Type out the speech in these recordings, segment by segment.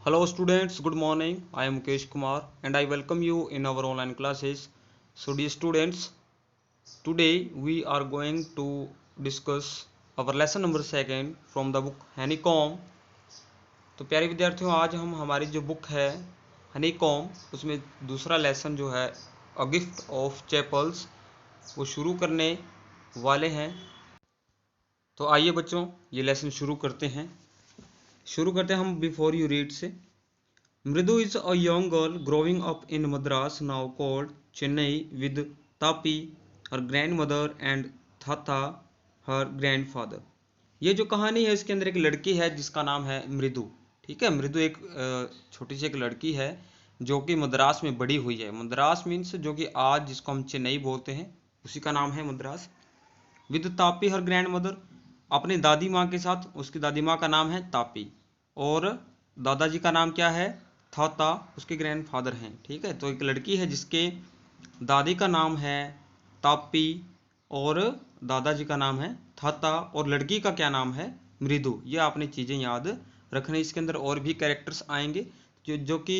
Hello students, good morning. I am Mukesh Kumar and I welcome you in our online classes. So dear students, today we are going to discuss our lesson number 2 from the book Honeycomb. तो प्यारे विद्यार्थियों, आज हम हमारी जो book है honeycomb उसमें दूसरा लेसन जो है अ गिफ्ट ऑफ चैपल्स वो शुरू करने वाले हैं। तो आइए बच्चों, ये लेसन शुरू करते हैं हम बिफोर यू रीड से। Mridu is a young girl growing up in Madras, now called Chennai, with Tapi, her grandmother, and Tata, her grandfather. ये जो कहानी है इसके अंदर एक लड़की है जिसका नाम है मृदु। ठीक है, मृदु एक छोटी सी एक लड़की है जो कि मद्रास में बड़ी हुई है। मद्रास मीन्स जो कि आज जिसको हम चेन्नई बोलते हैं उसी का नाम है Madras. With Tapi her grand mother, अपनी दादी माँ के साथ। उसकी दादी माँ का नाम है तापी और दादाजी का नाम क्या है, थाता, उसके ग्रैंडफादर हैं। ठीक है, तो एक लड़की है जिसके दादी का नाम है तापी और दादाजी का नाम है थाता और लड़की का क्या नाम है, मृदु। ये आपने चीज़ें याद रखनी। इसके अंदर और भी कैरेक्टर्स आएंगे जो कि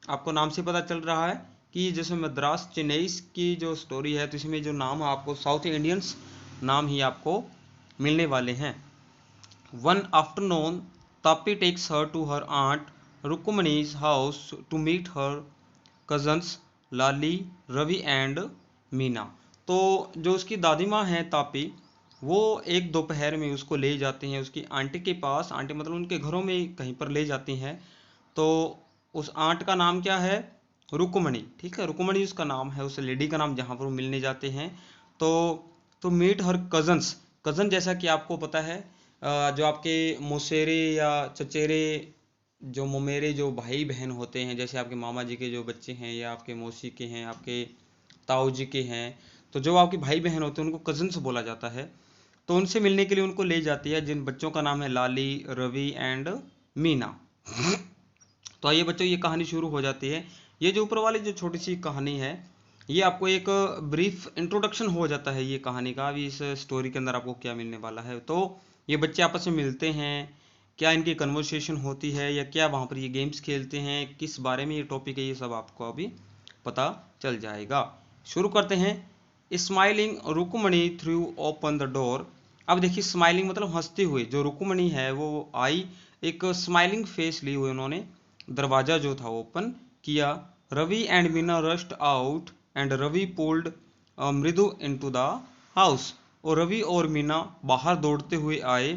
आपको नाम से पता चल रहा है कि जैसे मद्रास चेन्नई की जो स्टोरी है तो इसमें जो नाम आपको साउथ इंडियंस नाम ही आपको मिलने वाले हैं। One afternoon Tapi takes her to her aunt Rukmini's house to meet her cousins Lali, Ravi and Meena. तो जो उसकी दादी माँ हैं तापी, वो एक दोपहर में उसको ले जाती हैं उसकी आंटी के पास। आंटी मतलब उनके घरों में कहीं पर ले जाती हैं। तो उस आंट का नाम क्या है, रुक्मणी। ठीक है, रुक्मणी उसका नाम है, उस लेडी का नाम, जहाँ पर वो मिलने जाते हैं। तो मीट हर कजन्स। कज़न जैसा कि आपको पता है जो आपके मौसेरे या चचेरे, जो ममेरे जो भाई बहन होते हैं, जैसे आपके मामा जी के जो बच्चे हैं या आपके मौसी के हैं, आपके ताऊ जी के हैं, तो जो आपके भाई बहन होते हैं उनको कज़न्स बोला जाता है। तो उनसे मिलने के लिए उनको ले जाती है, जिन बच्चों का नाम है लाली, रवि एंड मीना। तो आइए बच्चों, ये कहानी शुरू हो जाती है। ये जो ऊपर वाली जो छोटी सी कहानी है, ये आपको एक ब्रीफ इंट्रोडक्शन हो जाता है ये कहानी का। अभी इस स्टोरी के अंदर आपको क्या मिलने वाला है। तो ये बच्चे आपस में मिलते हैं, क्या इनकी कन्वर्सेशन होती है या क्या वहाँ पर ये गेम्स खेलते हैं, किस बारे में ये टॉपिक है, ये सब आपको अभी पता चल जाएगा। शुरू करते हैं। Smiling Rukmini threw open the door. अब देखिए, स्माइलिंग मतलब हंसते हुए जो रुक्मणी है वो आई, एक स्माइलिंग फेस ली हुई उन्होंने दरवाजा जो था ओपन किया। Ravi and Meena rushed out and Ravi pulled Mridu into the house. और रवि और मीना बाहर दौड़ते हुए आए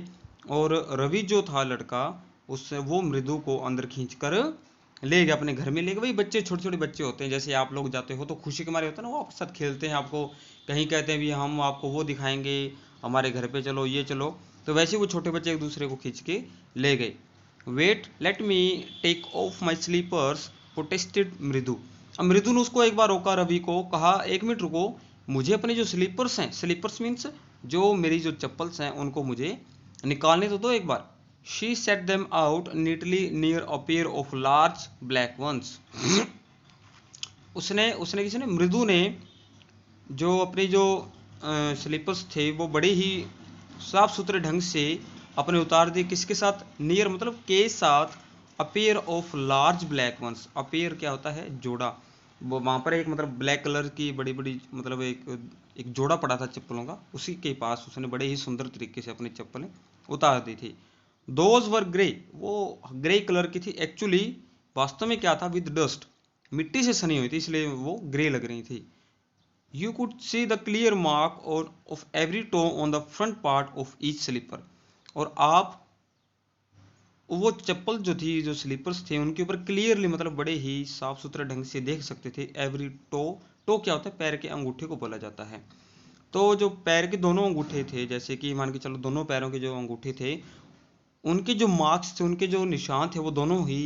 और रवि जो था लड़का, उससे वो मृदु को अंदर खींचकर ले गया, अपने घर में ले गए। भाई बच्चे छोटे छोटे बच्चे होते हैं, जैसे आप लोग जाते हो तो खुशी के मारे होता है ना, वो आपके साथ खेलते हैं, आपको कहीं कहते हैं भी हम आपको वो दिखाएंगे, हमारे घर पे चलो, ये चलो। तो वैसे वो छोटे बच्चे एक दूसरे को खींच के ले गए। Wait let me take off my slippers protested Mridu. अब मृदु ने उसको एक बार रोका, रवि को कहा, एक मिनट रुको, मुझे अपने जो स्लीपर्स हैं, स्लीपर्स मीन्स जो मेरी जो चप्पल्स हैं उनको मुझे निकालने तो दो एक बार। She set them out neatly near a pair of large black ones. उसने उसने किसी ने, मृदु ने जो अपनी जो स्लीपर्स थे वो बड़े ही साफ सुथरे ढंग से अपने उतार दिए। किसके साथ, नियर मतलब के साथ, a pair of large black ones. A pair क्या होता है, जोड़ा। वो वहाँ पर एक मतलब ब्लैक कलर की बड़ी बड़ी मतलब एक जोड़ा पड़ा था चप्पलों का, उसी के पास उसने बड़े ही सुंदर तरीके से अपनी चप्पलें उतार दी थी। दोज वर ग्रे, वो ग्रे कलर की थी। एक्चुअली वास्तव में क्या था, विद डस्ट, मिट्टी से सनी हुई थी, इसलिए वो ग्रे लग रही थी। You could see the clear mark of every toe on the front part of each slipper। और आप वो चप्पल जो थी, जो स्लीपर्स थे, उनके ऊपर क्लियरली मतलब बड़े ही साफ सुथरे ढंग से देख सकते थे। एवरी टो, टो क्या होता है, पैर के अंगूठे को बोला जाता है। तो जो पैर के दोनों अंगूठे थे, जैसे कि मान के चलो दोनों पैरों के जो अंगूठे थे, उनके जो मार्क्स थे, उनके जो निशान थे, वो दोनों ही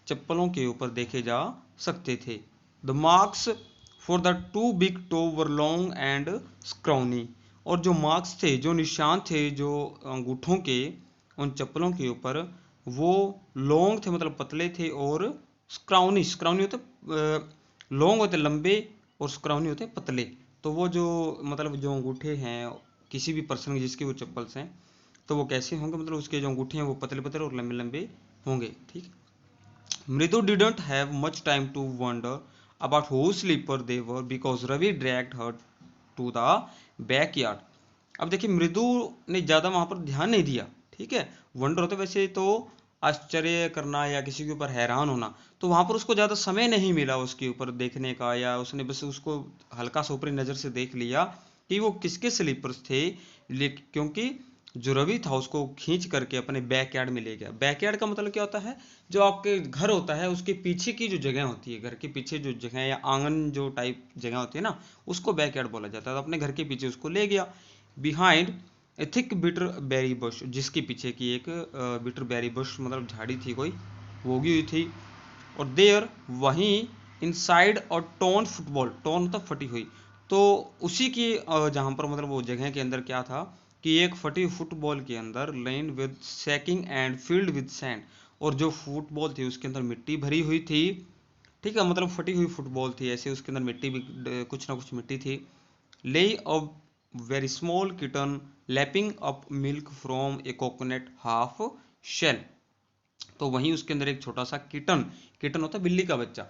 चप्पलों के ऊपर देखे जा सकते थे। The marks for the two big toe were long and scrawny. और जो मार्क्स थे, जो निशान थे, जो अंगूठों के उन चप्पलों के ऊपर, वो लॉन्ग थे मतलब पतले थे, और स्क्राउनी, स्क्राउनी होते लॉन्ग होते लंबे और स्क्राउनी होते पतले। तो वो जो मतलब जो अंगूठे हैं किसी भी पर्सन के जिसके वो चप्पल्स हैं, तो वो कैसे होंगे, मतलब उसके जो अंगूठे हैं वो पतले पतले और लंबे लंबे होंगे। ठीक। मृदु didn't have much time to wonder about whose slipper they were because Ravi dragged her to the backyard. अब देखिए मृदु ने ज़्यादा वहाँ पर ध्यान नहीं दिया, ठीक है। वंडर होता है वैसे तो आश्चर्य करना या किसी के ऊपर हैरान होना, तो वहाँ पर उसको ज़्यादा समय नहीं मिला उसके ऊपर देखने का, या उसने बस उसको हल्का सा ऊपरी नज़र से देख लिया कि वो किसके स्लीपर्स थे, क्योंकि जो रवि था उसको खींच करके अपने बैकयार्ड में ले गया। बैकयार्ड का मतलब क्या होता है, जो आपके घर होता है उसके पीछे की जो जगह होती है, घर के पीछे जो जगह या आंगन जो टाइप जगह होती है ना, उसको बैकयार्ड बोला जाता है। तो अपने घर के पीछे उसको ले गया। Behind a thick bitter berry bush, जिसके पीछे की एक बिटर बेरी बुश मतलब झाड़ी थी कोई, वो उगी हुई थी। और देयर वहीं इनसाइड और टोन फुटबॉल, टोन मतलब फटी हुई, तो उसी की जहाँ पर मतलब वो जगह के अंदर क्या था कि एक फटी फुटबॉल के अंदर lined with sacking and filled with sand, और जो फुटबॉल थी उसके अंदर मिट्टी भरी हुई थी, ठीक है, मतलब फटी हुई फुटबॉल थी ऐसे, उसके अंदर मिट्टी भी कुछ ना कुछ मिट्टी थी। Lay a very small kitten lapping up milk from a coconut half shell, तो वहीं उसके अंदर एक छोटा सा किटन, किटन होता है बिल्ली का बच्चा,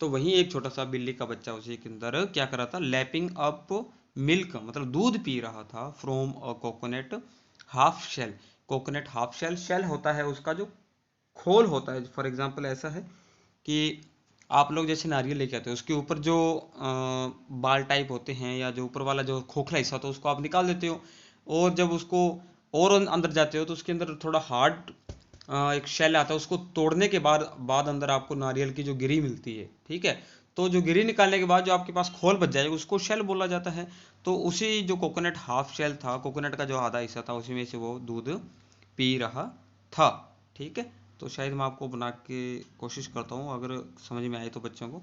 तो वहीं एक छोटा सा बिल्ली का बच्चा उसी के अंदर क्या कर रहा था, लैपिंग अप मिल्क मतलब दूध पी रहा था, from a coconut half shell. Coconut half shell, shell होता है उसका जो खोल होता है। फॉर एग्जांपल ऐसा है कि आप लोग जैसे नारियल लेके आते हो, उसके ऊपर जो बाल टाइप होते हैं या जो ऊपर वाला जो खोखला हिस्सा होता है उसको आप निकाल देते हो, और जब उसको और अंदर जाते हो तो उसके अंदर थोड़ा हार्ड एक शेल आता है, उसको तोड़ने के बाद बाद अंदर आपको नारियल की जो गिरी मिलती है, ठीक है। तो जो गिरी निकालने के बाद जो आपके पास खोल बच जाएगा उसको शेल बोला जाता है। तो उसी जो कोकोनट हाफ शेल था, कोकोनट का जो आधा हिस्सा था, उसी में से वो दूध पी रहा था, ठीक है। तो शायद मैं आपको बना के कोशिश करता हूँ, अगर समझ में आए तो बच्चों को।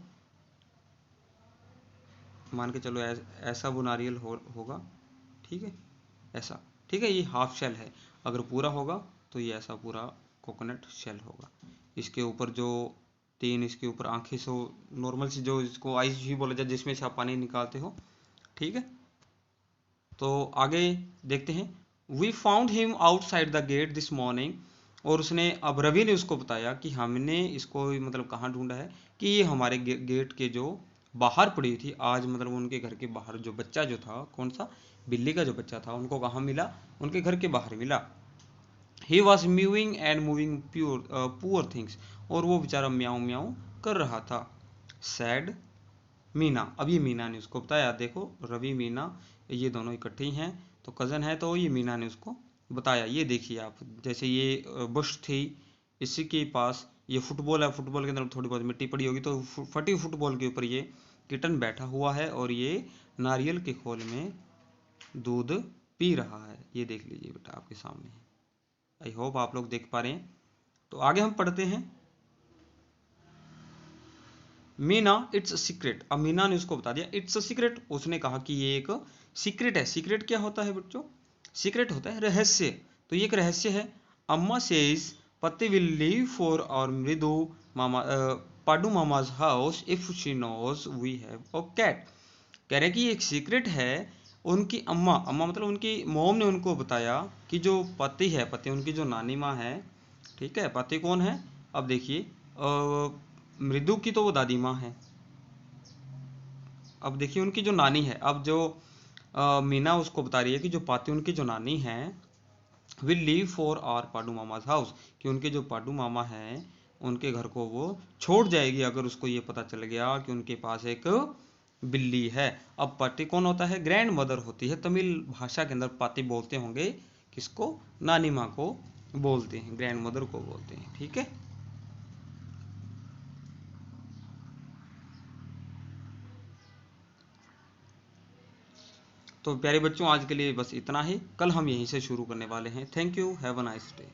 मान के चलो ऐसा वो नारियल होगा, ठीक है, ऐसा, ठीक है, ये हाफ शेल है। अगर पूरा होगा तो ये ऐसा पूरा कोकोनट शेल होगा। इसके ऊपर जो तीन इसके ऊपर आंखें सो नॉर्मल सी, जो इसको आइज भी बोला जाए, जिसमें से आप पानी निकालते हो, ठीक है। तो आगे देखते हैं। We found him outside the gate this morning, और उसने, अब रवि ने उसको बताया कि हमने इसको मतलब कहाँ ढूंढा है, कि ये हमारे गेट के जो बाहर पड़ी थी आज, मतलब उनके घर के बाहर जो बच्चा जो था, कौन सा, बिल्ली का जो बच्चा था, उनको कहाँ मिला, उनके घर के बाहर मिला। He was mowing and moving pure poor things, और वो बेचारा म्याऊं म्याऊं कर रहा था। सैड मीना, अब ये मीना ने उसको बताया, देखो रवि मीना ये दोनों इकट्ठे ही हैं, तो कज़न है, तो ये मीना ने उसको बताया। ये देखिए आप, जैसे ये बुश थी, इसी के पास ये फुटबॉल है, फुटबॉल के अंदर थोड़ी बहुत मिट्टी पड़ी होगी, तो फटी फुटबॉल के ऊपर ये किटन बैठा हुआ है, और ये नारियल के खोल में दूध पी रहा है। ये देख लीजिए बेटा आपके सामने है। आई होप आप लोग देख पा रहे हैं। तो आगे हम पढ़ते हैं। मीना इट्स अ सीक्रेट, अब मीना ने उसको बता दिया इट्स अ सीक्रेट, उसने कहा कि ये एक सीक्रेट है। सीक्रेट क्या होता है बच्चों, सीक्रेट होता है रहस्य, तो ये एक रहस्य है। अम्मा सेज पति विल लीव फॉर और मृदु मामा पाडू मामाज house if she knows we have a cat, कह रहे कि ये एक सीक्रेट है। उनकी अम्मा, अम्मा मतलब उनकी मोम ने उनको बताया कि जो पति है, पति उनकी जो नानी माँ है, ठीक है, पति कौन है, अब देखिए मृदु की तो वो दादी माँ है। अब देखिए उनकी जो नानी है, अब जो मीना उसको बता रही है कि जो पाती उनकी जो नानी है विल लीव फॉर आवर पाडू मामाज हाउस, कि उनके जो पाडू मामा हैं उनके घर को वो छोड़ जाएगी अगर उसको ये पता चल गया कि उनके पास एक बिल्ली है। अब पाटी कौन होता है, ग्रैंड मदर होती है, तमिल भाषा के अंदर पाती बोलते होंगे किसको, नानी माँ को बोलते हैं, ग्रैंड मदर को बोलते हैं, ठीक है। तो प्यारे बच्चों आज के लिए बस इतना ही, कल हम यहीं से शुरू करने वाले हैं। Thank you, have a nice day.